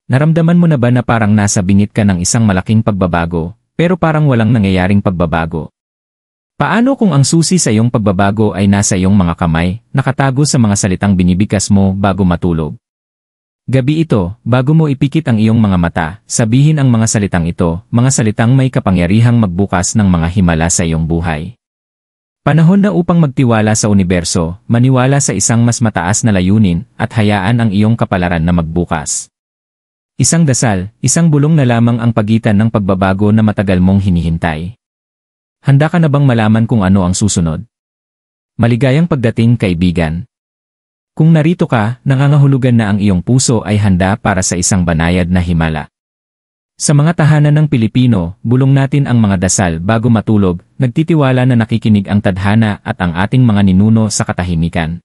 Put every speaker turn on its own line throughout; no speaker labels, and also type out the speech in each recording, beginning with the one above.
Naramdaman mo na ba na parang nasa bingit ka ng isang malaking pagbabago, pero parang walang nangyayaring pagbabago? Paano kung ang susi sa iyong pagbabago ay nasa iyong mga kamay, nakatago sa mga salitang binibigkas mo bago matulog? Gabi ito, bago mo ipikit ang iyong mga mata, sabihin ang mga salitang ito, mga salitang may kapangyarihang magbukas ng mga himala sa iyong buhay. Panahon na upang magtiwala sa universo, maniwala sa isang mas mataas na layunin, at hayaan ang iyong kapalaran na magbukas. Isang dasal, isang bulong na lamang ang pagitan ng pagbabago na matagal mong hinihintay. Handa ka na bang malaman kung ano ang susunod? Maligayang pagdating, kaibigan. Kung narito ka, nangangahulugan na ang iyong puso ay handa para sa isang banayad na himala. Sa mga tahanan ng Pilipino, bulong natin ang mga dasal bago matulog, nagtitiwala na nakikinig ang tadhana at ang ating mga ninuno sa katahimikan.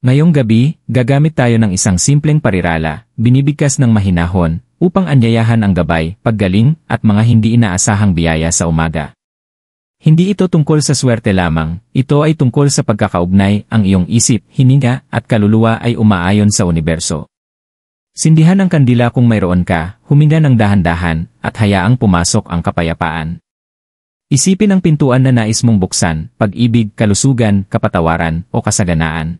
Ngayong gabi, gagamit tayo ng isang simpleng parirala, binibigkas ng mahinahon, upang anyayahan ang gabay, paggaling, at mga hindi inaasahang biyaya sa umaga. Hindi ito tungkol sa swerte lamang, ito ay tungkol sa pagkakaugnay, ang iyong isip, hininga, at kaluluwa ay umaayon sa universo. Sindihan ang kandila kung mayroon ka, huminga ng dahan-dahan, at hayaang pumasok ang kapayapaan. Isipin ang pintuan na nais mong buksan, pag-ibig, kalusugan, kapatawaran, o kasaganaan.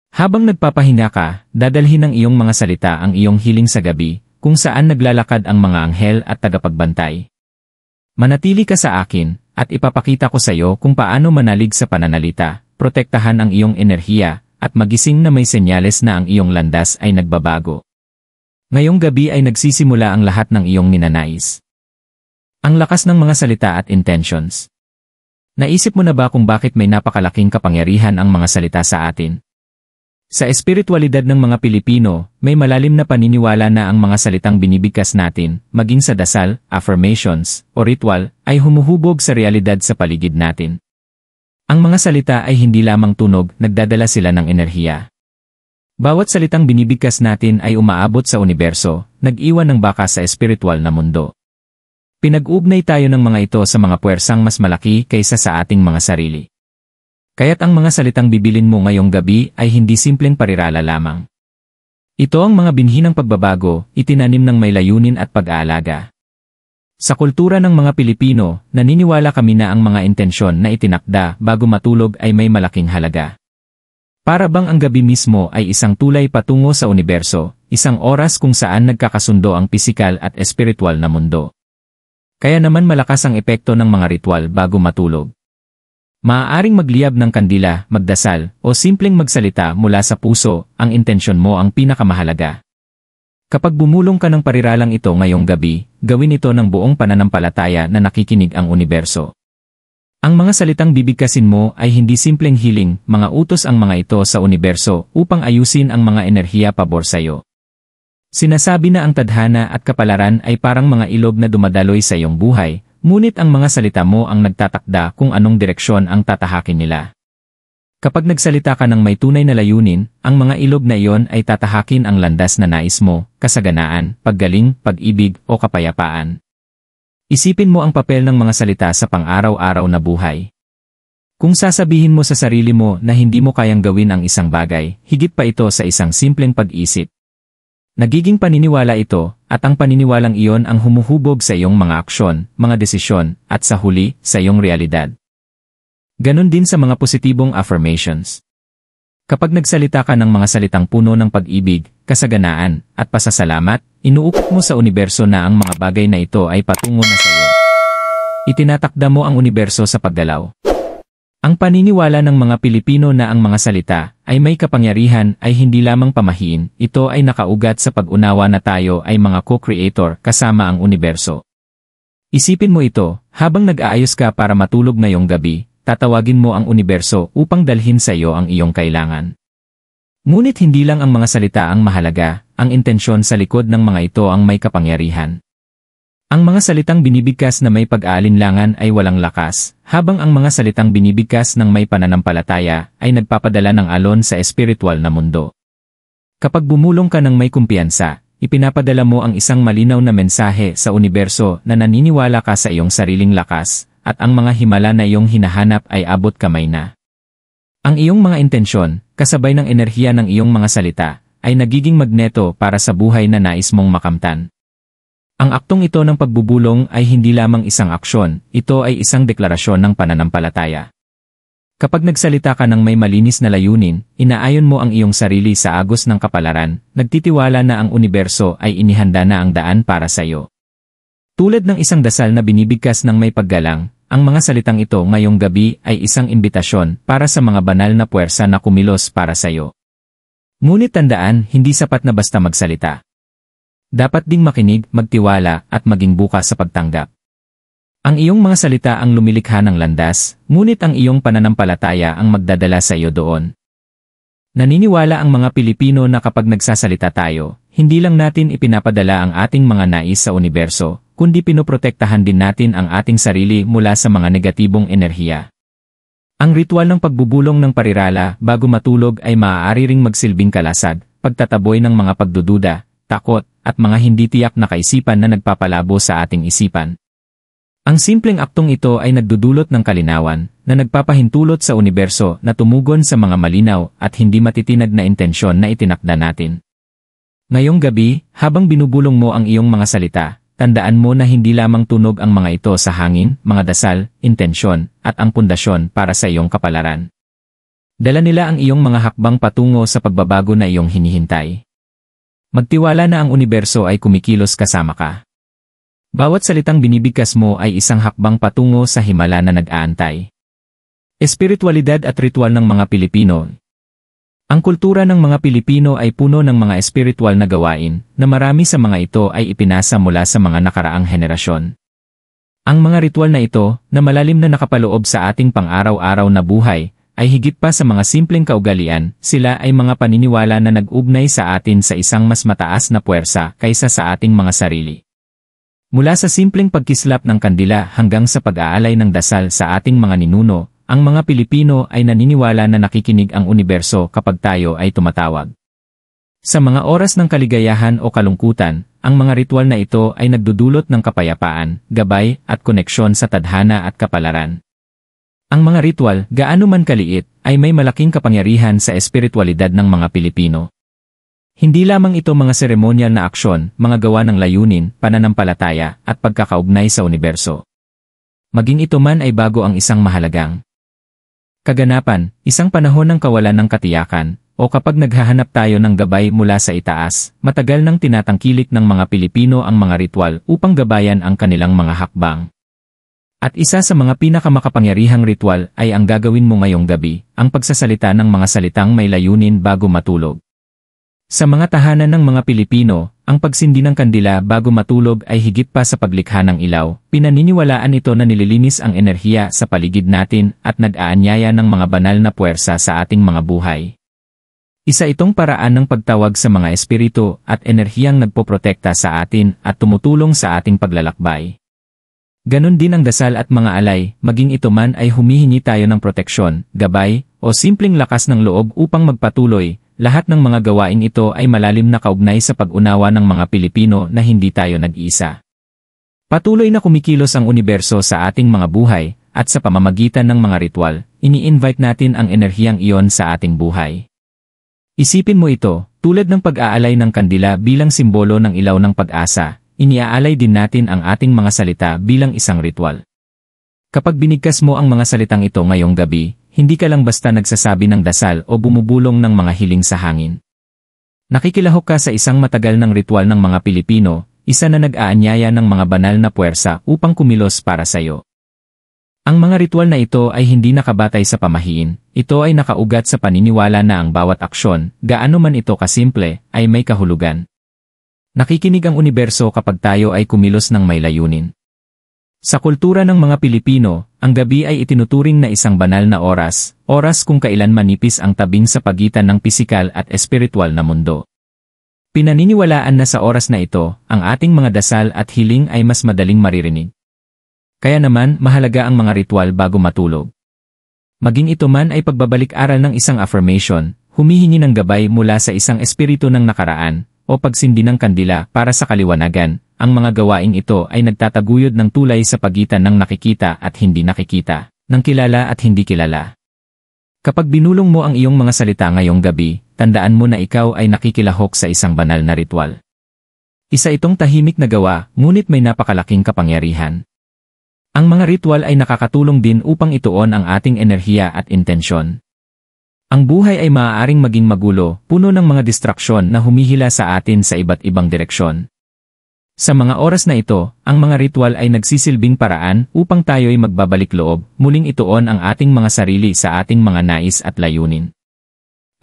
Habang nagpapahinga ka, dadalhin ng iyong mga salita ang iyong hiling sa gabi, kung saan naglalakad ang mga anghel at tagapagbantay. Manatili ka sa akin, at ipapakita ko sa iyo kung paano manalig sa pananalita, protektahan ang iyong enerhiya, at magising na may senyales na ang iyong landas ay nagbabago. Ngayong gabi ay nagsisimula ang lahat ng iyong ninanais. Ang lakas ng mga salita at intentions. Naisip mo na ba kung bakit may napakalaking kapangyarihan ang mga salita sa atin? Sa espiritualidad ng mga Pilipino, may malalim na paniniwala na ang mga salitang binibigkas natin, maging sa dasal, affirmations, o ritual, ay humuhubog sa realidad sa paligid natin. Ang mga salita ay hindi lamang tunog, nagdadala sila ng enerhiya. Bawat salitang binibigkas natin ay umaabot sa universo, nag-iwan ng bakas sa espiritual na mundo. Pinag-ugnay tayo ng mga ito sa mga puwersang mas malaki kaysa sa ating mga sarili. Kaya't ang mga salitang bibilin mo ngayong gabi ay hindi simpleng parirala lamang. Ito ang mga binhi ng pagbabago, itinanim ng may layunin at pag-aalaga. Sa kultura ng mga Pilipino, naniniwala kami na ang mga intensyon na itinakda bago matulog ay may malaking halaga. Para bang ang gabi mismo ay isang tulay patungo sa universo, isang oras kung saan nagkakasundo ang pisikal at espiritual na mundo. Kaya naman malakas ang epekto ng mga ritual bago matulog. Maaaring magliyab ng kandila, magdasal, o simpleng magsalita mula sa puso, ang intensyon mo ang pinakamahalaga. Kapag bumulong ka ng pariralang ito ngayong gabi, gawin ito ng buong pananampalataya na nakikinig ang universo. Ang mga salitang bibigkasin mo ay hindi simpleng hiling, mga utos ang mga ito sa universo upang ayusin ang mga enerhiya pabor sa iyo. Sinasabi na ang tadhana at kapalaran ay parang mga ilog na dumadaloy sa iyong buhay, ngunit ang mga salita mo ang nagtatakda kung anong direksyon ang tatahakin nila. Kapag nagsalita ka ng may tunay na layunin, ang mga ilog na iyon ay tatahakin ang landas na nais mo, kasaganaan, paggaling, pag-ibig, o kapayapaan. Isipin mo ang papel ng mga salita sa pang-araw-araw na buhay. Kung sasabihin mo sa sarili mo na hindi mo kayang gawin ang isang bagay, higit pa ito sa isang simpleng pag-isip. Nagiging paniniwala ito, at ang paniniwalang iyon ang humuhubog sa iyong mga aksyon, mga desisyon, at sa huli, sa iyong realidad. Ganon din sa mga positibong affirmations. Kapag nagsalita ka ng mga salitang puno ng pag-ibig, kasaganaan, at pasasalamat, inuukit mo sa universo na ang mga bagay na ito ay patungo na sa iyo. Itinatakda mo ang universo sa paggalaw. Ang paniniwala ng mga Pilipino na ang mga salita ay may kapangyarihan ay hindi lamang pamahiin, ito ay nakaugat sa pag-unawa na tayo ay mga co-creator kasama ang universo. Isipin mo ito, habang nag-aayos ka para matulog ngayong gabi, tatawagin mo ang universo upang dalhin sa iyo ang iyong kailangan. Ngunit hindi lang ang mga salita ang mahalaga, ang intensyon sa likod ng mga ito ang may kapangyarihan. Ang mga salitang binibigkas na may pag-aalinlangan ay walang lakas, habang ang mga salitang binibigkas ng may pananampalataya ay nagpapadala ng alon sa espiritual na mundo. Kapag bumulong ka ng may kumpiyansa, ipinapadala mo ang isang malinaw na mensahe sa universo na naniniwala ka sa iyong sariling lakas, at ang mga himala na iyong hinahanap ay abot kamay na. Ang iyong mga intensyon, kasabay ng enerhiya ng iyong mga salita, ay nagiging magneto para sa buhay na nais mong makamtan. Ang aktong ito ng pagbubulong ay hindi lamang isang aksyon, ito ay isang deklarasyon ng pananampalataya. Kapag nagsalita ka ng may malinis na layunin, inaayon mo ang iyong sarili sa agos ng kapalaran, nagtitiwala na ang universo ay inihanda na ang daan para sa iyo. Tulad ng isang dasal na binibigkas ng may paggalang, ang mga salitang ito ngayong gabi ay isang imbitasyon para sa mga banal na puwersa na kumilos para sa iyo. Ngunit tandaan, hindi sapat na basta magsalita. Dapat ding makinig, magtiwala, at maging bukas sa pagtanggap. Ang iyong mga salita ang lumilikha ng landas, ngunit ang iyong pananampalataya ang magdadala sa iyo doon. Naniniwala ang mga Pilipino na kapag nagsasalita tayo, hindi lang natin ipinapadala ang ating mga nais sa universo, kundi pinoprotektahan din natin ang ating sarili mula sa mga negatibong enerhiya. Ang ritual ng pagbubulong ng parirala bago matulog ay maaari ring magsilbing kalasag, pagtataboy ng mga pagdududa, takot, at mga hindi tiyak na kaisipan na nagpapalabo sa ating isipan. Ang simpleng aktong ito ay nagdudulot ng kalinawan, na nagpapahintulot sa universo na tumugon sa mga malinaw at hindi matitinag na intensyon na itinakda natin. Ngayong gabi, habang binubulong mo ang iyong mga salita, tandaan mo na hindi lamang tunog ang mga ito sa hangin, mga dasal, intensyon, at ang pundasyon para sa iyong kapalaran. Dala nila ang iyong mga hakbang patungo sa pagbabago na iyong hinihintay. Magtiwala na ang universo ay kumikilos kasama ka. Bawat salitang binibigkas mo ay isang hakbang patungo sa himala na nag-aantay. Espiritualidad at ritual ng mga Pilipino. Ang kultura ng mga Pilipino ay puno ng mga espiritual na gawain, na marami sa mga ito ay ipinasa mula sa mga nakaraang henerasyon. Ang mga ritual na ito, na malalim na nakapaloob sa ating pang-araw-araw na buhay, ay higit pa sa mga simpleng kaugalian, sila ay mga paniniwala na nag-ugnay sa atin sa isang mas mataas na puwersa kaysa sa ating mga sarili. Mula sa simpleng pagkislap ng kandila hanggang sa pag-aalay ng dasal sa ating mga ninuno, ang mga Pilipino ay naniniwala na nakikinig ang universo kapag tayo ay tumatawag. Sa mga oras ng kaligayahan o kalungkutan, ang mga ritual na ito ay nagdudulot ng kapayapaan, gabay, at koneksyon sa tadhana at kapalaran. Ang mga ritual, gaano man kaliit, ay may malaking kapangyarihan sa espiritualidad ng mga Pilipino. Hindi lamang ito mga seremonyal na aksyon, mga gawa ng layunin, pananampalataya, at pagkakaugnay sa universo. Maging ito man ay bago ang isang mahalagang kaganapan, isang panahon ng kawalan ng katiyakan, o kapag naghahanap tayo ng gabay mula sa itaas, matagal nang tinatangkilik ng mga Pilipino ang mga ritual upang gabayan ang kanilang mga hakbang. At isa sa mga pinakamakapangyarihang ritual ay ang gagawin mo ngayong gabi, ang pagsasalita ng mga salitang may layunin bago matulog. Sa mga tahanan ng mga Pilipino, ang pagsindi ng kandila bago matulog ay higit pa sa paglikha ng ilaw. Pinaniniwalaan ito na nililinis ang enerhiya sa paligid natin at nag-aanyaya ng mga banal na puwersa sa ating mga buhay. Isa itong paraan ng pagtawag sa mga espiritu at enerhiyang nagpoprotekta sa atin at tumutulong sa ating paglalakbay. Ganon din ang dasal at mga alay, maging ito man ay humihingi tayo ng proteksyon, gabay, o simpleng lakas ng loob upang magpatuloy. Lahat ng mga gawain ito ay malalim na kaugnay sa pag-unawa ng mga Pilipino na hindi tayo nag-iisa. Patuloy na kumikilos ang universo sa ating mga buhay, at sa pamamagitan ng mga ritual, ini-invite natin ang enerhiyang iyon sa ating buhay. Isipin mo ito, tulad ng pag-aalay ng kandila bilang simbolo ng ilaw ng pag-asa, iniaalay din natin ang ating mga salita bilang isang ritual. Kapag binigkas mo ang mga salitang ito ngayong gabi, hindi ka lang basta nagsasabi ng dasal o bumubulong ng mga hiling sa hangin. Nakikilahok ka sa isang matagal ng ritual ng mga Pilipino, isa na nag-aanyaya ng mga banal na puwersa upang kumilos para sa iyo. Ang mga ritual na ito ay hindi nakabatay sa pamahiin, ito ay nakaugat sa paniniwala na ang bawat aksyon, gaano man ito kasimple, ay may kahulugan. Nakikinig ang universo kapag tayo ay kumilos ng may layunin. Sa kultura ng mga Pilipino, ang gabi ay itinuturing na isang banal na oras, oras kung kailan manipis ang tabing sa pagitan ng pisikal at espiritual na mundo. Pinaniniwalaan na sa oras na ito, ang ating mga dasal at hiling ay mas madaling maririnig. Kaya naman, mahalaga ang mga ritual bago matulog. Maging ito man ay pagbabalik-aral ng isang affirmation, humihingi ng gabay mula sa isang espiritu ng nakaraan, o pagsindi ng kandila para sa kaliwanagan, ang mga gawaing ito ay nagtataguyod ng tulay sa pagitan ng nakikita at hindi nakikita, ng kilala at hindi kilala. Kapag binulong mo ang iyong mga salita ngayong gabi, tandaan mo na ikaw ay nakikilahok sa isang banal na ritual. Isa itong tahimik na gawa, ngunit may napakalaking kapangyarihan. Ang mga ritual ay nakakatulong din upang ituon ang ating enerhiya at intensyon. Ang buhay ay maaaring maging magulo, puno ng mga distraksyon na humihila sa atin sa iba't ibang direksyon. Sa mga oras na ito, ang mga ritual ay nagsisilbing paraan upang tayo'y magbabalik loob, muling ituon ang ating mga sarili sa ating mga nais at layunin.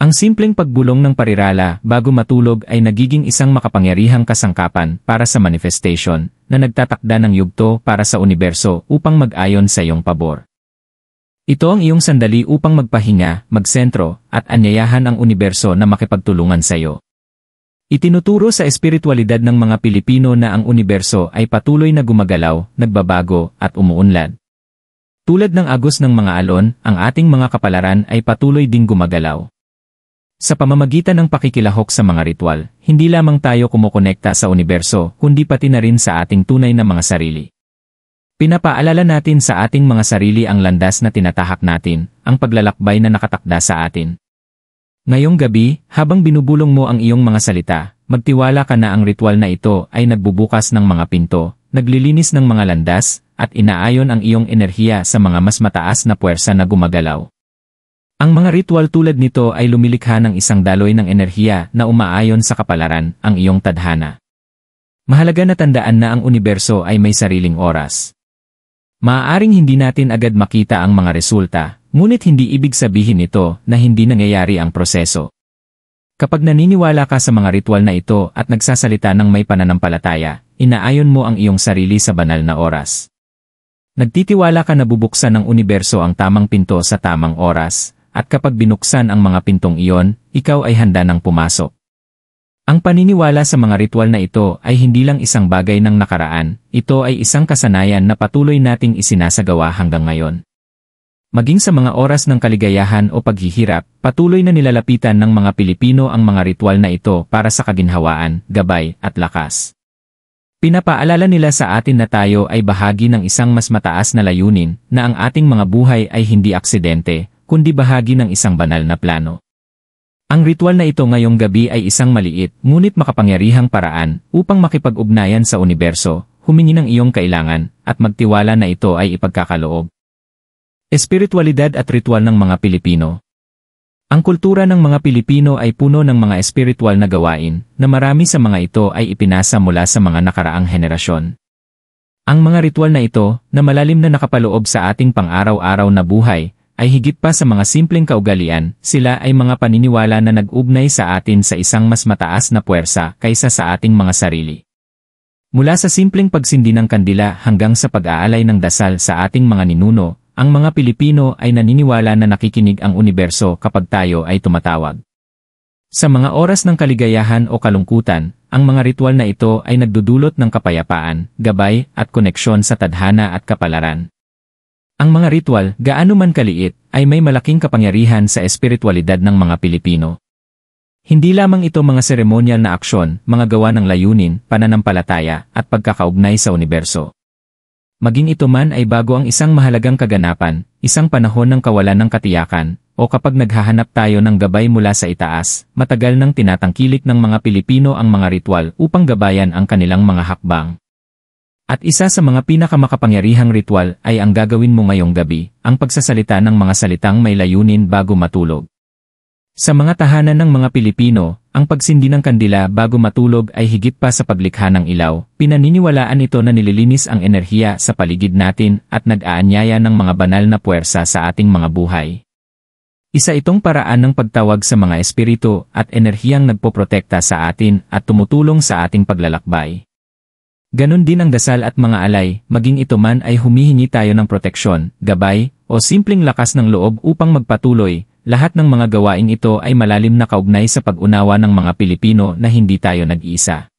Ang simpleng pagbulong ng parirala bago matulog ay nagiging isang makapangyarihang kasangkapan para sa manifestation na nagtatakda ng yugto para sa universo upang mag-ayon sa iyong pabor. Ito ang iyong sandali upang magpahinga, magsentro, at anyayahan ang universo na makipagtulungan sa iyo. Itinuturo sa espiritualidad ng mga Pilipino na ang universo ay patuloy na gumagalaw, nagbabago, at umuunlad. Tulad ng agos ng mga alon, ang ating mga kapalaran ay patuloy ding gumagalaw. Sa pamamagitan ng pakikilahok sa mga ritual, hindi lamang tayo kumukonekta sa universo, kundi pati na rin sa ating tunay na mga sarili. Pinapaalala natin sa ating mga sarili ang landas na tinatahak natin, ang paglalakbay na nakatakda sa atin. Ngayong gabi, habang binubulong mo ang iyong mga salita, magtiwala ka na ang ritual na ito ay nagbubukas ng mga pinto, naglilinis ng mga landas, at inaayon ang iyong enerhiya sa mga mas mataas na puwersa na gumagalaw. Ang mga ritual tulad nito ay lumilikha ng isang daloy ng enerhiya na umaayon sa kapalaran, ang iyong tadhana. Mahalaga na tandaan na ang universo ay may sariling oras. Maaaring hindi natin agad makita ang mga resulta, ngunit hindi ibig sabihin ito na hindi nangyayari ang proseso. Kapag naniniwala ka sa mga ritual na ito at nagsasalita ng may pananampalataya, inaayon mo ang iyong sarili sa banal na oras. Nagtitiwala ka na bubuksan ng universo ang tamang pinto sa tamang oras, at kapag binuksan ang mga pintong iyon, ikaw ay handa nang pumasok. Ang paniniwala sa mga ritual na ito ay hindi lang isang bagay ng nakaraan, ito ay isang kasanayan na patuloy nating isinasagawa hanggang ngayon. Maging sa mga oras ng kaligayahan o paghihirap, patuloy na nilalapitan ng mga Pilipino ang mga ritual na ito para sa kaginhawaan, gabay, at lakas. Pinapaalala nila sa atin na tayo ay bahagi ng isang mas mataas na layunin, na ang ating mga buhay ay hindi aksidente, kundi bahagi ng isang banal na plano. Ang ritual na ito ngayong gabi ay isang maliit, ngunit makapangyarihang paraan upang makipag-ugnayan sa universo, humingi ng iyong kailangan, at magtiwala na ito ay ipagkakaloob. Espiritualidad at ritual ng mga Pilipino. Ang kultura ng mga Pilipino ay puno ng mga espiritual na gawain, na marami sa mga ito ay ipinasa mula sa mga nakaraang henerasyon. Ang mga ritual na ito, na malalim na nakapaloob sa ating pang-araw-araw na buhay, ay higit pa sa mga simpleng kaugalian, sila ay mga paniniwala na nag-ugnay sa atin sa isang mas mataas na puwersa kaysa sa ating mga sarili. Mula sa simpleng pagsindi ng kandila hanggang sa pag-aalay ng dasal sa ating mga ninuno, ang mga Pilipino ay naniniwala na nakikinig ang universo kapag tayo ay tumatawag. Sa mga oras ng kaligayahan o kalungkutan, ang mga ritual na ito ay nagdudulot ng kapayapaan, gabay, at koneksyon sa tadhana at kapalaran. Ang mga ritual, gaano man kaliit, ay may malaking kapangyarihan sa espiritualidad ng mga Pilipino. Hindi lamang ito mga seremonyal na aksyon, mga gawa ng layunin, pananampalataya, at pagkakaugnay sa universo. Maging ito man ay bago ang isang mahalagang kaganapan, isang panahon ng kawalan ng katiyakan, o kapag naghahanap tayo ng gabay mula sa itaas, matagal nang tinatangkilik ng mga Pilipino ang mga ritual upang gabayan ang kanilang mga hakbang. At isa sa mga pinakamakapangyarihang ritual ay ang gagawin mo ngayong gabi, ang pagsasalita ng mga salitang may layunin bago matulog. Sa mga tahanan ng mga Pilipino, ang pagsindi ng kandila bago matulog ay higit pa sa paglikha ng ilaw, pinaniniwalaan ito na nililinis ang enerhiya sa paligid natin at nag-aanyaya ng mga banal na puwersa sa ating mga buhay. Isa itong paraan ng pagtawag sa mga espiritu at enerhiyang nagpoprotekta sa atin at tumutulong sa ating paglalakbay. Ganon din ang dasal at mga alay, maging ito man ay humihingi tayo ng proteksyon, gabay, o simpleng lakas ng loob upang magpatuloy, lahat ng mga gawain ito ay malalim na kaugnay sa pag-unawa ng mga Pilipino na hindi tayo nag-iisa.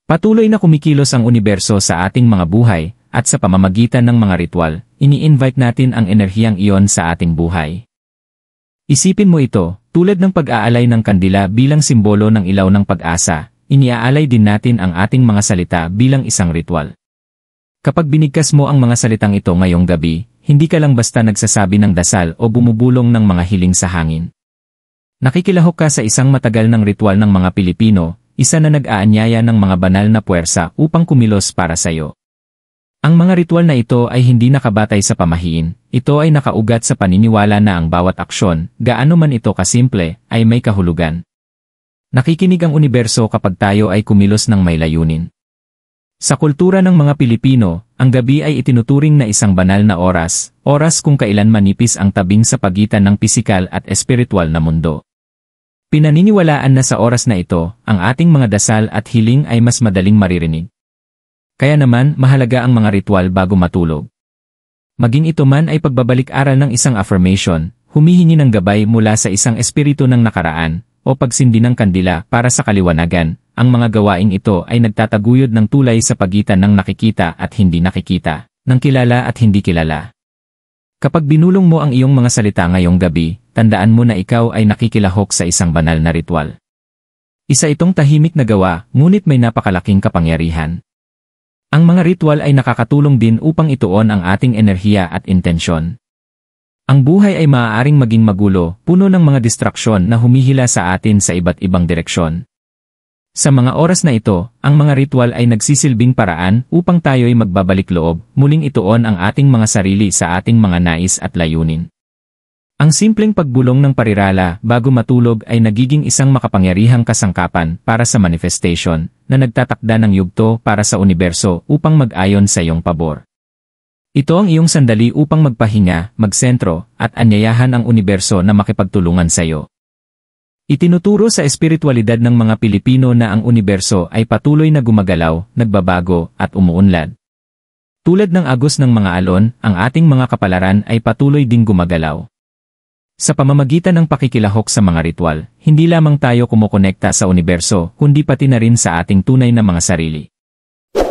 Patuloy na kumikilos ang universo sa ating mga buhay, at sa pamamagitan ng mga ritual, ini-invite natin ang enerhiyang iyon sa ating buhay. Isipin mo ito, tulad ng pag-aalay ng kandila bilang simbolo ng ilaw ng pag-asa, iniaalay din natin ang ating mga salita bilang isang ritual. Kapag binigkas mo ang mga salitang ito ngayong gabi, hindi ka lang basta nagsasabi ng dasal o bumubulong ng mga hiling sa hangin. Nakikilahok ka sa isang matagal ng ritual ng mga Pilipino, isa na nag-aanyaya ng mga banal na puwersa upang kumilos para sa'yo. Ang mga ritual na ito ay hindi nakabatay sa pamahiin, ito ay nakaugat sa paniniwala na ang bawat aksyon, gaano man ito kasimple, ay may kahulugan. Nakikinig ang universo kapag tayo ay kumilos ng may layunin. Sa kultura ng mga Pilipino, ang gabi ay itinuturing na isang banal na oras, oras kung kailan manipis ang tabing sa pagitan ng pisikal at espiritual na mundo. Pinaniniwalaan na sa oras na ito, ang ating mga dasal at hiling ay mas madaling maririnig. Kaya naman, mahalaga ang mga ritual bago matulog. Maging ito man ay pagbabalik-aral ng isang affirmation, humihingi ng gabay mula sa isang espiritu ng nakaraan, o pagsindi ng kandila para sa kaliwanagan, ang mga gawaing ito ay nagtataguyod ng tulay sa pagitan ng nakikita at hindi nakikita, ng kilala at hindi kilala. Kapag binulong mo ang iyong mga salita ngayong gabi, tandaan mo na ikaw ay nakikilahok sa isang banal na ritual. Isa itong tahimik na gawa, ngunit may napakalaking kapangyarihan. Ang mga ritual ay nakakatulong din upang ituon ang ating enerhiya at intensyon. Ang buhay ay maaaring maging magulo, puno ng mga distraksyon na humihila sa atin sa iba't ibang direksyon. Sa mga oras na ito, ang mga ritual ay nagsisilbing paraan upang tayo'y magbabalik loob, muling ituon ang ating mga sarili sa ating mga nais at layunin. Ang simpleng pagbulong ng parirala bago matulog ay nagiging isang makapangyarihang kasangkapan para sa manifestation na nagtatakda ng yugto para sa universo upang mag-ayon sa iyong pabor. Ito ang iyong sandali upang magpahinga, magsentro, at anyayahan ang universo na makipagtulungan sa iyo. Itinuturo sa espiritualidad ng mga Pilipino na ang universo ay patuloy na gumagalaw, nagbabago, at umuunlad. Tulad ng agos ng mga alon, ang ating mga kapalaran ay patuloy ding gumagalaw. Sa pamamagitan ng pakikilahok sa mga ritual, hindi lamang tayo kumukonekta sa universo, kundi pati na rin sa ating tunay na mga sarili.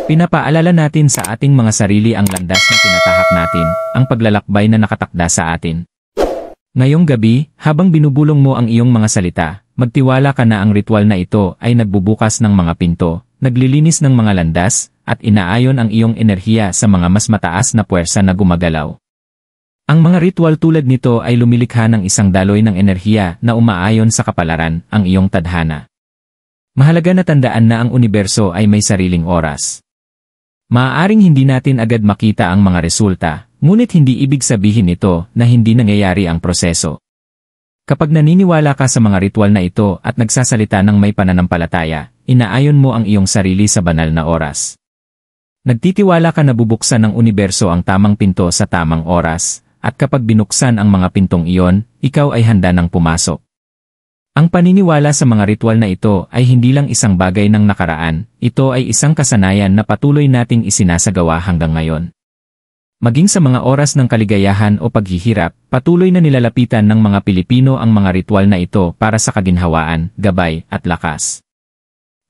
Pinapaalala natin sa ating mga sarili ang landas na tinatahak natin, ang paglalakbay na nakatakda sa atin. Ngayong gabi, habang binubulong mo ang iyong mga salita, magtiwala ka na ang ritual na ito ay nagbubukas ng mga pinto, naglilinis ng mga landas, at inaayon ang iyong enerhiya sa mga mas mataas na puwersa na gumagalaw. Ang mga ritual tulad nito ay lumilikha ng isang daloy ng enerhiya na umaayon sa kapalaran, ang iyong tadhana. Mahalaga na tandaan na ang universo ay may sariling oras. Maaaring hindi natin agad makita ang mga resulta, ngunit hindi ibig sabihin nito na hindi nangyayari ang proseso. Kapag naniniwala ka sa mga ritual na ito at nagsasalita ng may pananampalataya, inaayon mo ang iyong sarili sa banal na oras. Nagtitiwala ka na bubuksan ng universo ang tamang pinto sa tamang oras, at kapag binuksan ang mga pintong iyon, ikaw ay handa ng pumasok. Ang paniniwala sa mga ritual na ito ay hindi lang isang bagay ng nakaraan, ito ay isang kasanayan na patuloy nating isinasagawa hanggang ngayon. Maging sa mga oras ng kaligayahan o paghihirap, patuloy na nilalapitan ng mga Pilipino ang mga ritual na ito para sa kaginhawaan, gabay, at lakas.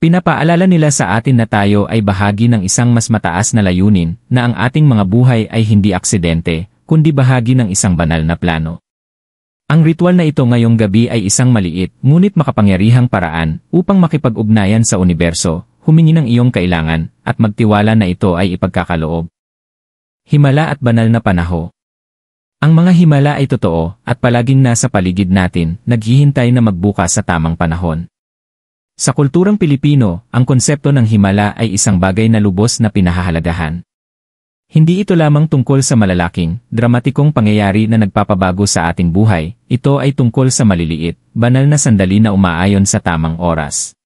Pinapaalala nila sa atin na tayo ay bahagi ng isang mas mataas na layunin, na ang ating mga buhay ay hindi aksidente, kundi bahagi ng isang banal na plano. Ang ritual na ito ngayong gabi ay isang maliit, ngunit makapangyarihang paraan upang makipag-ugnayan sa universo, humingi ng iyong kailangan, at magtiwala na ito ay ipagkakaloob. Himala at banal na panaho. Ang mga himala ay totoo, at palaging nasa paligid natin, naghihintay na magbukas sa tamang panahon. Sa kulturang Pilipino, ang konsepto ng himala ay isang bagay na lubos na pinahahalagahan. Hindi ito lamang tungkol sa malalaking, dramatikong pangyayari na nagpapabago sa ating buhay, ito ay tungkol sa maliliit, banal na sandali na umaayon sa tamang oras.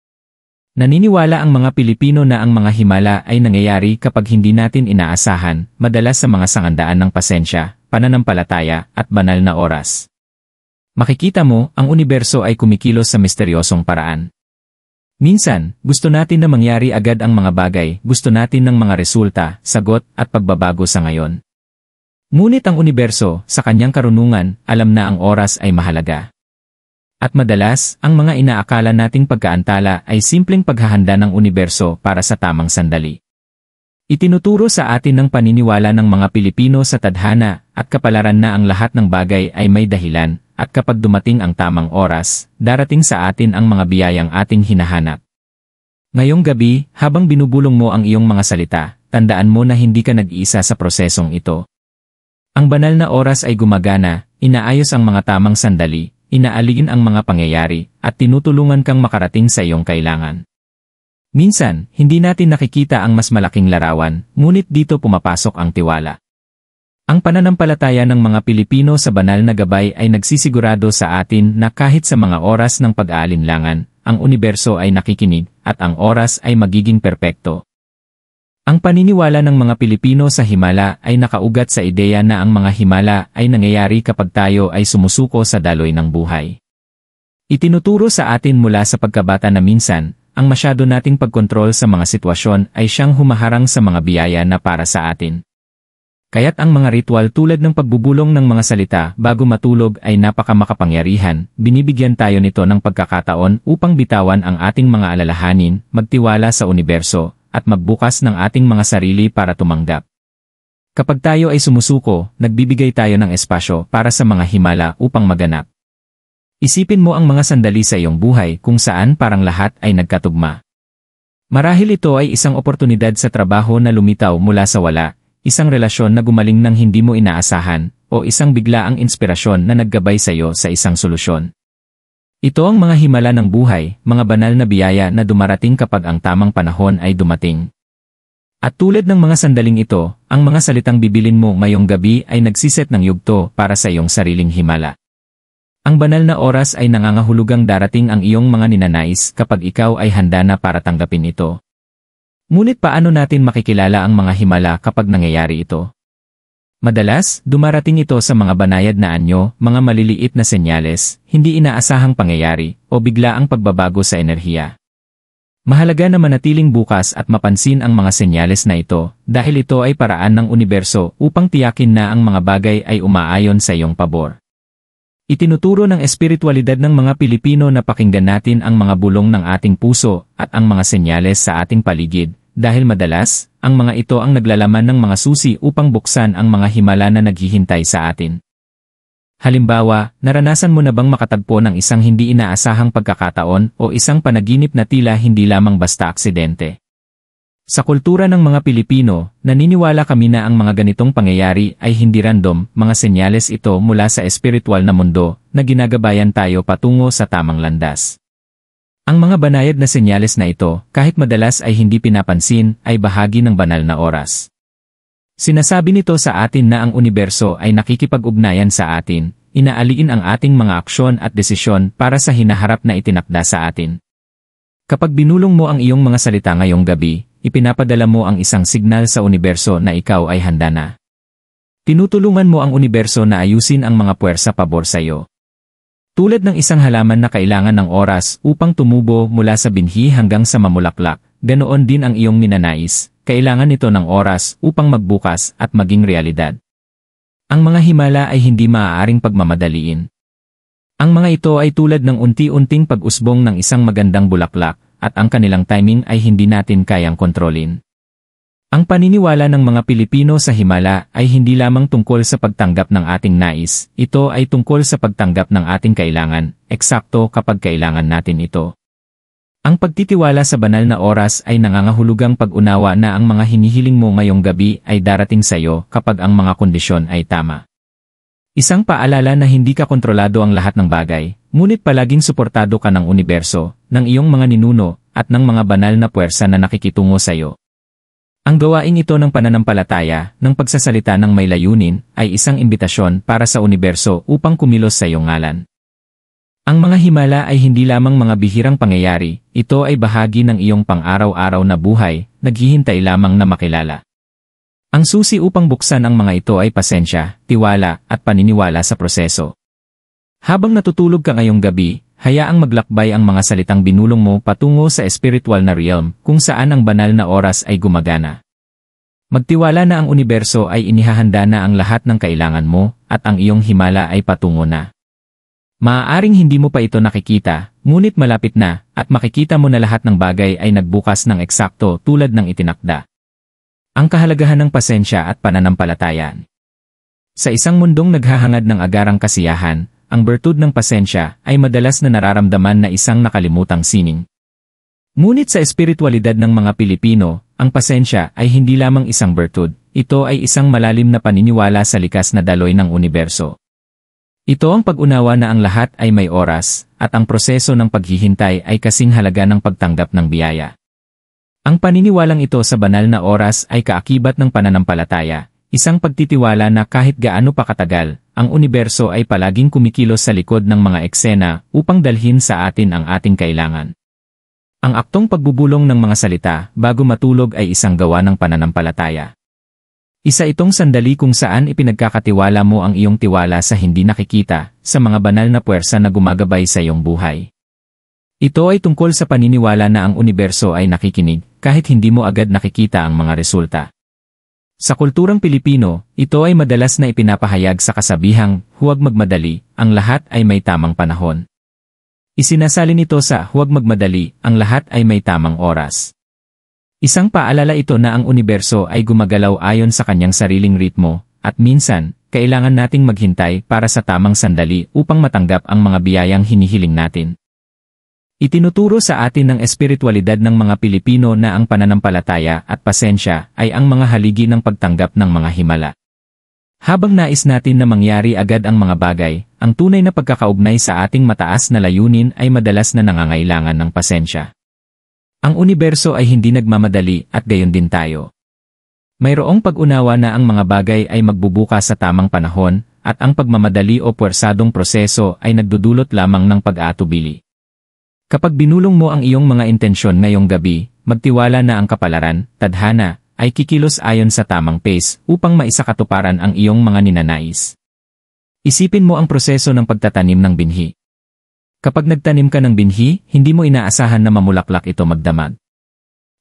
Naniniwala ang mga Pilipino na ang mga himala ay nangyayari kapag hindi natin inaasahan, madalas sa mga sangandaan ng pasensya, pananampalataya, at banal na oras. Makikita mo, ang universo ay kumikilos sa misteryosong paraan. Minsan, gusto natin na mangyari agad ang mga bagay, gusto natin ng mga resulta, sagot, at pagbabago sa ngayon. Ngunit ang universo, sa kanyang karunungan, alam na ang oras ay mahalaga. At madalas, ang mga inaakala nating pagkaantala ay simpleng paghahanda ng universo para sa tamang sandali. Itinuturo sa atin ng paniniwala ng mga Pilipino sa tadhana at kapalaran na ang lahat ng bagay ay may dahilan, at kapag dumating ang tamang oras, darating sa atin ang mga biyayang ating hinahanap. Ngayong gabi, habang binubulong mo ang iyong mga salita, tandaan mo na hindi ka nag-iisa sa prosesong ito. Ang banal na oras ay gumagana, inaayos ang mga tamang sandali, inaaligin ang mga pangyayari, at tinutulungan kang makarating sa iyong kailangan. Minsan, hindi natin nakikita ang mas malaking larawan, ngunit dito pumapasok ang tiwala. Ang pananampalataya ng mga Pilipino sa banal na gabay ay nagsisigurado sa atin na kahit sa mga oras ng pag-aalinlangan, ang universo ay nakikinig at ang oras ay magiging perpekto. Ang paniniwala ng mga Pilipino sa himala ay nakaugat sa ideya na ang mga himala ay nangyayari kapag tayo ay sumusuko sa daloy ng buhay. Itinuturo sa atin mula sa pagkabata na minsan, ang masyado nating pagkontrol sa mga sitwasyon ay siyang humaharang sa mga biyaya na para sa atin. Kaya't ang mga ritual tulad ng pagbubulong ng mga salita bago matulog ay napakamakapangyarihan, binibigyan tayo nito ng pagkakataon upang bitawan ang ating mga alalahanin, magtiwala sa universo, at magbukas ng ating mga sarili para tumanggap. Kapag tayo ay sumusuko, nagbibigay tayo ng espasyo para sa mga himala upang maganap. Isipin mo ang mga sandali sa iyong buhay kung saan parang lahat ay nagkatugma. Marahil ito ay isang oportunidad sa trabaho na lumitaw mula sa wala, isang relasyon na gumaling ng hindi mo inaasahan, o isang biglaang inspirasyon na naggabay sa iyo sa isang solusyon. Ito ang mga himala ng buhay, mga banal na biyaya na dumarating kapag ang tamang panahon ay dumating. At tulad ng mga sandaling ito, ang mga salitang bibilin mo ngayong gabi ay nagsiset ng yugto para sa iyong sariling himala. Ang banal na oras ay nangangahulugang darating ang iyong mga ninanais kapag ikaw ay handa na para tanggapin ito. Ngunit paano natin makikilala ang mga himala kapag nangyayari ito? Madalas, dumarating ito sa mga banayad na anyo, mga maliliit na senyales, hindi inaasahang pangyayari, o biglaang pagbabago sa enerhiya. Mahalaga na manatiling bukas at mapansin ang mga senyales na ito, dahil ito ay paraan ng universo upang tiyakin na ang mga bagay ay umaayon sa iyong pabor. Itinuturo ng espiritualidad ng mga Pilipino na pakinggan natin ang mga bulong ng ating puso at ang mga senyales sa ating paligid, dahil madalas, ang mga ito ang naglalaman ng mga susi upang buksan ang mga himala na naghihintay sa atin. Halimbawa, naranasan mo na bang makatagpo ng isang hindi inaasahang pagkakataon o isang panaginip na tila hindi lamang basta aksidente? Sa kultura ng mga Pilipino, naniniwala kami na ang mga ganitong pangyayari ay hindi random, mga senyales ito mula sa espiritual na mundo na ginagabayan tayo patungo sa tamang landas. Ang mga banayad na senyales na ito, kahit madalas ay hindi pinapansin, ay bahagi ng banal na oras. Sinasabi nito sa atin na ang universo ay nakikipag-ugnayan sa atin, inaaliin ang ating mga aksyon at desisyon para sa hinaharap na itinakda sa atin. Kapag binulong mo ang iyong mga salita ngayong gabi, ipinapadala mo ang isang signal sa universo na ikaw ay handa na. Tinutulungan mo ang universo na ayusin ang mga puwersa pabor sa iyo. Tulad ng isang halaman na kailangan ng oras upang tumubo mula sa binhi hanggang sa mamulaklak, ganoon din ang iyong ninanais, kailangan nito ng oras upang magbukas at maging realidad. Ang mga himala ay hindi maaaring pagmamadaliin. Ang mga ito ay tulad ng unti-unting pag-usbong ng isang magandang bulaklak, at ang kanilang timing ay hindi natin kayang kontrolin. Ang paniniwala ng mga Pilipino sa himala ay hindi lamang tungkol sa pagtanggap ng ating nais, ito ay tungkol sa pagtanggap ng ating kailangan, eksakto kapag kailangan natin ito. Ang pagtitiwala sa banal na oras ay nangangahulugang pag-unawa na ang mga hinihiling mo ngayong gabi ay darating sa iyo kapag ang mga kondisyon ay tama. Isang paalala na hindi ka kontrolado ang lahat ng bagay, ngunit palaging suportado ka ng universo, ng iyong mga ninuno, at ng mga banal na puwersa na nakikitungo sa iyo. Ang gawain ito ng pananampalataya, ng pagsasalita ng may layunin, ay isang imbitasyon para sa universo upang kumilos sa iyong ngalan. Ang mga himala ay hindi lamang mga bihirang pangyayari, ito ay bahagi ng iyong pang-araw-araw na buhay, naghihintay lamang na makilala. Ang susi upang buksan ang mga ito ay pasensya, tiwala, at paniniwala sa proseso. Habang natutulog ka ngayong gabi, hayaang maglakbay ang mga salitang binulong mo patungo sa espiritual na realm kung saan ang banal na oras ay gumagana. Magtiwala na ang universo ay inihahanda na ang lahat ng kailangan mo at ang iyong himala ay patungo na. Maaaring hindi mo pa ito nakikita, ngunit malapit na at makikita mo na lahat ng bagay ay nagbukas ng eksakto tulad ng itinakda. Ang kahalagahan ng pasensya at pananampalatayan. Sa isang mundong naghahangad ng agarang kasiyahan, ang bertud ng pasensya ay madalas na nararamdaman na isang nakalimutang sining. Ngunit sa espiritualidad ng mga Pilipino, ang pasensya ay hindi lamang isang bertud, ito ay isang malalim na paniniwala sa likas na daloy ng universo. Ito ang pag-unawa na ang lahat ay may oras, at ang proseso ng paghihintay ay kasing halaga ng pagtanggap ng biyaya. Ang paniniwalang ito sa banal na oras ay kaakibat ng pananampalataya, isang pagtitiwala na kahit gaano pa katagal, ang universo ay palaging kumikilos sa likod ng mga eksena upang dalhin sa atin ang ating kailangan. Ang aktong pagbubulong ng mga salita bago matulog ay isang gawa ng pananampalataya. Isa itong sandali kung saan ipinagkakatiwala mo ang iyong tiwala sa hindi nakikita, sa mga banal na puwersa na gumagabay sa iyong buhay. Ito ay tungkol sa paniniwala na ang universo ay nakikinig, kahit hindi mo agad nakikita ang mga resulta. Sa kulturang Pilipino, ito ay madalas na ipinapahayag sa kasabihang, huwag magmadali, ang lahat ay may tamang panahon. Isinasalin ito sa huwag magmadali, ang lahat ay may tamang oras. Isang paalala ito na ang universo ay gumagalaw ayon sa kanyang sariling ritmo, at minsan, kailangan nating maghintay para sa tamang sandali upang matanggap ang mga biyayang hinihiling natin. Itinuturo sa atin ng espiritualidad ng mga Pilipino na ang pananampalataya at pasensya ay ang mga haligi ng pagtanggap ng mga himala. Habang nais natin na mangyari agad ang mga bagay, ang tunay na pagkakaugnay sa ating mataas na layunin ay madalas na nangangailangan ng pasensya. Ang universo ay hindi nagmamadali at gayon din tayo. Mayroong pag-unawa na ang mga bagay ay magbubukas sa tamang panahon, at ang pagmamadali o puwersadong proseso ay nagdudulot lamang ng pag-aatubili. Kapag binulong mo ang iyong mga intensyon ngayong gabi, magtiwala na ang kapalaran, tadhana, ay kikilos ayon sa tamang pace upang maisakatuparan ang iyong mga ninanais. Isipin mo ang proseso ng pagtatanim ng binhi. Kapag nagtanim ka ng binhi, hindi mo inaasahan na mamulaklak ito magdamag.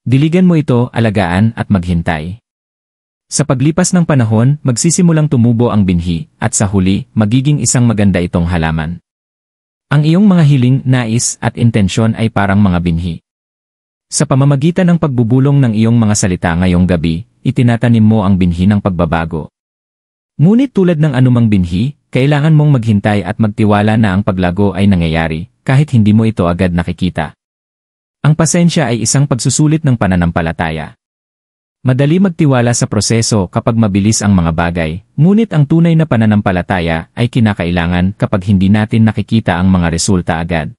Diligan mo ito, alagaan at maghintay. Sa paglipas ng panahon, magsisimulang tumubo ang binhi, at sa huli, magiging isang maganda itong halaman. Ang iyong mga hiling, nais at intensyon ay parang mga binhi. Sa pamamagitan ng pagbubulong ng iyong mga salita ngayong gabi, itinatanim mo ang binhi ng pagbabago. Ngunit tulad ng anumang binhi, kailangan mong maghintay at magtiwala na ang paglago ay nangyayari, kahit hindi mo ito agad nakikita. Ang pasensya ay isang pagsusulit ng pananampalataya. Madali magtiwala sa proseso kapag mabilis ang mga bagay, ngunit ang tunay na pananampalataya ay kinakailangan kapag hindi natin nakikita ang mga resulta agad.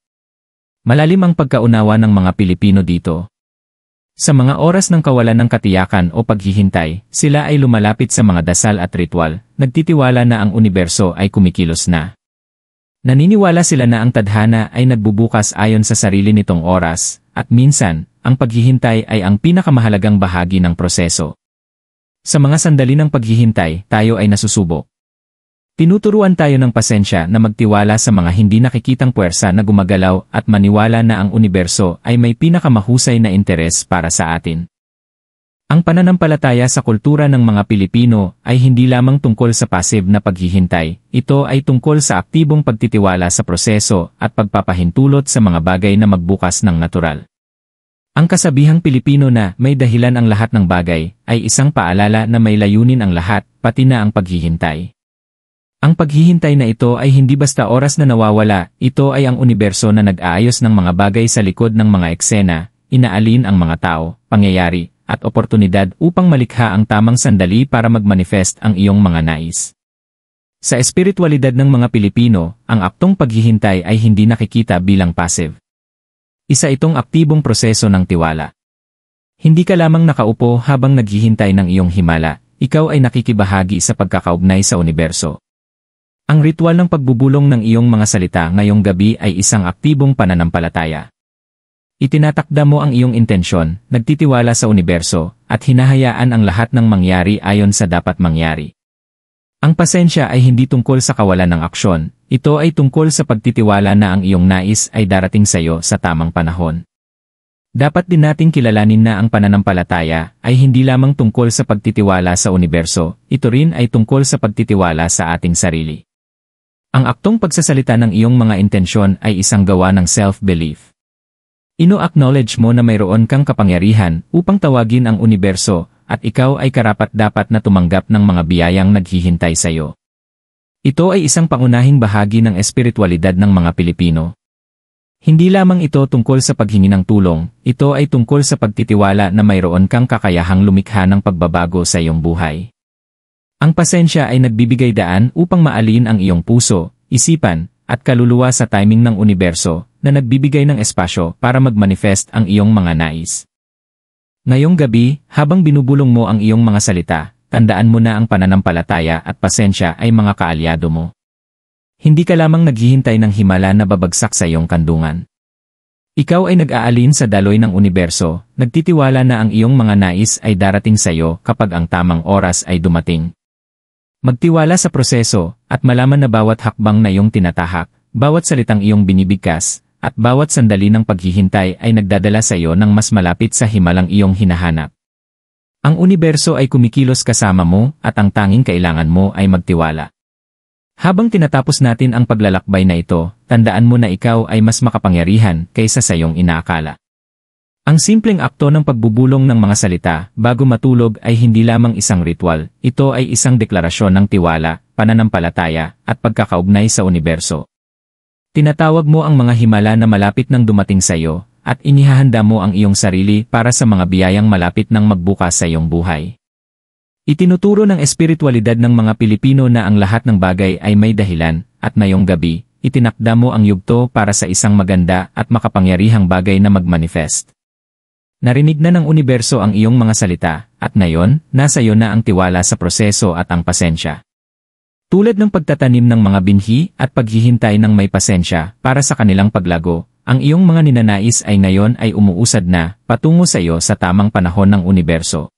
Malalim ang pagkaunawa ng mga Pilipino dito. Sa mga oras ng kawalan ng katiyakan o paghihintay, sila ay lumalapit sa mga dasal at ritual, nagtitiwala na ang universo ay kumikilos na. Naniniwala sila na ang tadhana ay nagbubukas ayon sa sarili nitong oras, at minsan, ang paghihintay ay ang pinakamahalagang bahagi ng proseso. Sa mga sandali ng paghihintay, tayo ay nasusubok. Tinuturuan tayo ng pasensya na magtiwala sa mga hindi nakikitang puwersa na gumagalaw at maniwala na ang universo ay may pinakamahusay na interes para sa atin. Ang pananampalataya sa kultura ng mga Pilipino ay hindi lamang tungkol sa passive na paghihintay, ito ay tungkol sa aktibong pagtitiwala sa proseso at pagpapahintulot sa mga bagay na magbukas ng natural. Ang kasabihang Pilipino na may dahilan ang lahat ng bagay ay isang paalala na may layunin ang lahat, pati na ang paghihintay. Ang paghihintay na ito ay hindi basta oras na nawawala, ito ay ang universo na nag-aayos ng mga bagay sa likod ng mga eksena, inaalin ang mga tao, pangyayari, at oportunidad upang malikha ang tamang sandali para mag-manifest ang iyong mga nais. Sa espiritualidad ng mga Pilipino, ang aktong paghihintay ay hindi nakikita bilang passive. Isa itong aktibong proseso ng tiwala. Hindi ka lamang nakaupo habang naghihintay ng iyong himala, ikaw ay nakikibahagi sa pagkakaugnay sa universo. Ang ritual ng pagbubulong ng iyong mga salita ngayong gabi ay isang aktibong pananampalataya. Itinatakda mo ang iyong intensyon, nagtitiwala sa universo, at hinahayaan ang lahat ng mangyari ayon sa dapat mangyari. Ang pasensya ay hindi tungkol sa kawalan ng aksyon, ito ay tungkol sa pagtitiwala na ang iyong nais ay darating sa iyo sa tamang panahon. Dapat din nating kilalanin na ang pananampalataya ay hindi lamang tungkol sa pagtitiwala sa universo, ito rin ay tungkol sa pagtitiwala sa ating sarili. Ang aktong pagsasalita ng iyong mga intensyon ay isang gawa ng self-belief. Ino-acknowledge mo na mayroon kang kapangyarihan upang tawagin ang universo at ikaw ay karapat-dapat na tumanggap ng mga biyayang naghihintay sa iyo. Ito ay isang pangunahing bahagi ng espiritualidad ng mga Pilipino. Hindi lamang ito tungkol sa paghingi ng tulong, ito ay tungkol sa pagtitiwala na mayroon kang kakayahang lumikha ng pagbabago sa iyong buhay. Ang pasensya ay nagbibigay daan upang maalin ang iyong puso, isipan, at kaluluwa sa timing ng universo na nagbibigay ng espasyo para mag-manifest ang iyong mga nais. Ngayong gabi, habang binubulong mo ang iyong mga salita, tandaan mo na ang pananampalataya at pasensya ay mga kaalyado mo. Hindi ka lamang naghihintay ng himala na babagsak sa iyong kandungan. Ikaw ay nag-aalin sa daloy ng universo, nagtitiwala na ang iyong mga nais ay darating sa iyo kapag ang tamang oras ay dumating. Magtiwala sa proseso, at malaman na bawat hakbang na iyong tinatahak, bawat salitang iyong binibigkas, at bawat sandali ng paghihintay ay nagdadala sa iyo ng mas malapit sa himalang iyong hinahanap. Ang universo ay kumikilos kasama mo, at ang tanging kailangan mo ay magtiwala. Habang tinatapos natin ang paglalakbay na ito, tandaan mo na ikaw ay mas makapangyarihan kaysa sa iyong inaakala. Ang simpleng akto ng pagbubulong ng mga salita bago matulog ay hindi lamang isang ritual, ito ay isang deklarasyon ng tiwala, pananampalataya, at pagkakaugnay sa universo. Tinatawag mo ang mga himala na malapit nang dumating sa iyo, at inihahanda mo ang iyong sarili para sa mga biyayang malapit nang magbukas sa iyong buhay. Itinuturo ng espiritualidad ng mga Pilipino na ang lahat ng bagay ay may dahilan, at ngayong gabi, itinakda mo ang yugto para sa isang maganda at makapangyarihang bagay na mag-manifest. Narinig na ng universo ang iyong mga salita, at ngayon, nasa iyo na ang tiwala sa proseso at ang pasensya. Tulad ng pagtatanim ng mga binhi at paghihintay ng may pasensya para sa kanilang paglago, ang iyong mga ninanais ay ngayon ay umuusad na, patungo sa iyo sa tamang panahon ng universo.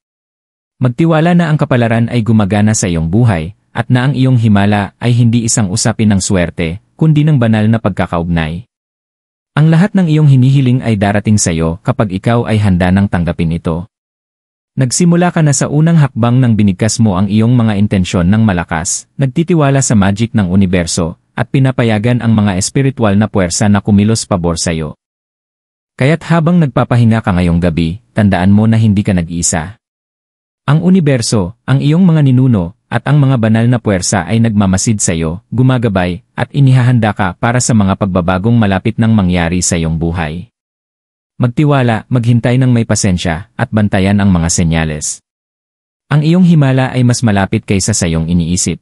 Magtiwala na ang kapalaran ay gumagana sa iyong buhay, at na ang iyong himala ay hindi isang usapin ng swerte, kundi ng banal na pagkakaugnay. Ang lahat ng iyong hinihiling ay darating sa iyo kapag ikaw ay handa nang tanggapin ito. Nagsimula ka na sa unang hakbang nang binigkas mo ang iyong mga intensyon ng malakas, nagtitiwala sa magic ng universo, at pinapayagan ang mga espiritual na puwersa na kumilos pabor sa iyo. Kaya't habang nagpapahinga ka ngayong gabi, tandaan mo na hindi ka nag-iisa. Ang universo, ang iyong mga ninuno, at ang mga banal na puwersa ay nagmamasid sa iyo, gumagabay, at inihahanda ka para sa mga pagbabagong malapit nang mangyari sa iyong buhay. Magtiwala, maghintay ng may pasensya, at bantayan ang mga senyales. Ang iyong himala ay mas malapit kaysa sa iyong iniisip.